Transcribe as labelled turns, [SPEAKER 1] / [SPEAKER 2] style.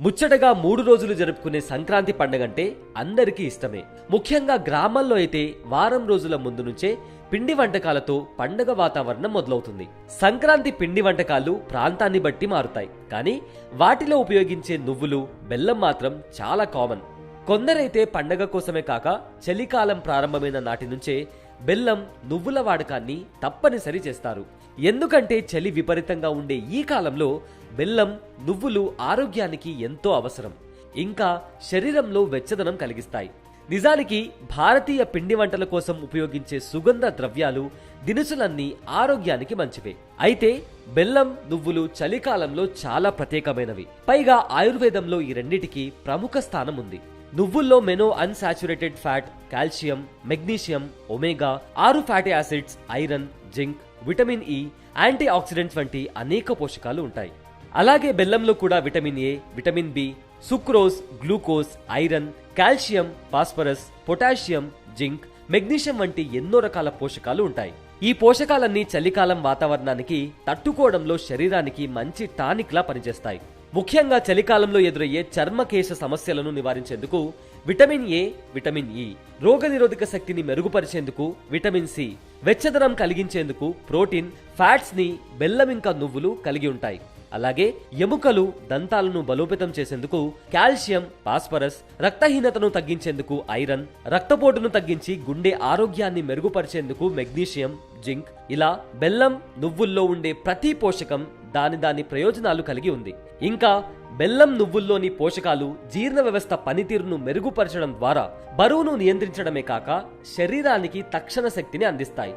[SPEAKER 1] ముచ్చటగా 3 రోజులు జరుపుకునే సంక్రాంతి పండగంటే అందరికీ ఇష్టమే. ముఖ్యంగా గ్రామాల్లో అయితే వారం రోజుల ముందు నుంచే పిండి వంటకాలతో పండగ వాతావరణం మొదలవుతుంది. సంక్రాంతి పిండి వంటకాలు ప్రాంతాన్ని బట్టి మారుతాయి, కానీ వాటిలో ఉపయోగించే నువ్వులు, బెల్లం మాత్రం చాలా కామన్. కొందరైతే పండగ కోసమే కాక చలికాలం ప్రారంభమైన నాటి నుంచే బెల్లం, నువ్వుల వాడకాన్ని తప్పనిసరి చేస్తారు. ఎందుకంటే చలి విపరీతంగా ఉండే ఈ కాలంలో బెల్లం, నువ్వులు ఆరోగ్యానికి ఎంతో అవసరం. ఇంకా శరీరంలో వెచ్చదనం కలిగిస్తాయి. నిజానికి భారతీయ పిండి వంటల కోసం ఉపయోగించే సుగంధ ద్రవ్యాలు, దినుసులన్నీ ఆరోగ్యానికి మంచివే. అయితే బెల్లం, నువ్వులు చలికాలంలో చాలా ప్రత్యేకమైనవి. పైగా ఆయుర్వేదంలో ఈ రెండిటికి ప్రముఖ స్థానం ఉంది. నువ్వుల్లో mono unsaturated fat, calcium, magnesium, omega 6 fatty acids, iron, zinc, vitamin E, antioxidants వంటి అనేక పోషకాలు ఉంటాయి. అలాగే బెల్లంలో కూడా vitamin A, vitamin B, sucrose, glucose, iron, calcium, phosphorus, potassium, zinc, magnesium వంటి ఎన్నో రకాల పోషకాలు ఉంటాయి. ఈ పోషకాలన్నీ చలికాలం వాతావరణానికి తట్టుకోవడంలో శరీరానికి మంచి టానిక్ లా పనిచేస్తాయి. ముఖ్యంగా చలికాలంలో ఎదురయ్యే చర్మకేశ సమస్యలను నివారించేందుకు విటమిన్ ఏ, విటమిన్ ఇ, రోగనిరోధక శక్తిని మెరుగుపరిచేందుకు విటమిన్ సి, వెచ్చదనం కలిగించేందుకు ప్రోటీన్, ఫ్యాట్స్ ని బెల్లం ఇంకా నువ్వులు కలిగి ఉంటాయి. అలాగే ఎముకలు, దంతాలను బలోపేతం చేసేందుకు కాల్షియం, ఫాస్ఫరస్, రక్తహీనతను తగ్గించేందుకు ఐరన్, రక్తపోటును తగ్గించి గుండె ఆరోగ్యాన్ని మెరుగుపరిచేందుకు మెగ్నీషియం, జింక్, ఇలా బెల్లం, నువ్వుల్లో ఉండే ప్రతి పోషకం దాని ప్రయోజనాలు కలిగి ఉంది. ఇంకా బెల్లం, నువ్వుల్లోని పోషకాలు జీర్ణ వ్యవస్థ పనితీరును మెరుగుపరచడం ద్వారా బరువును నియంత్రించడమే కాక శరీరానికి తక్షణ శక్తిని అందిస్తాయి.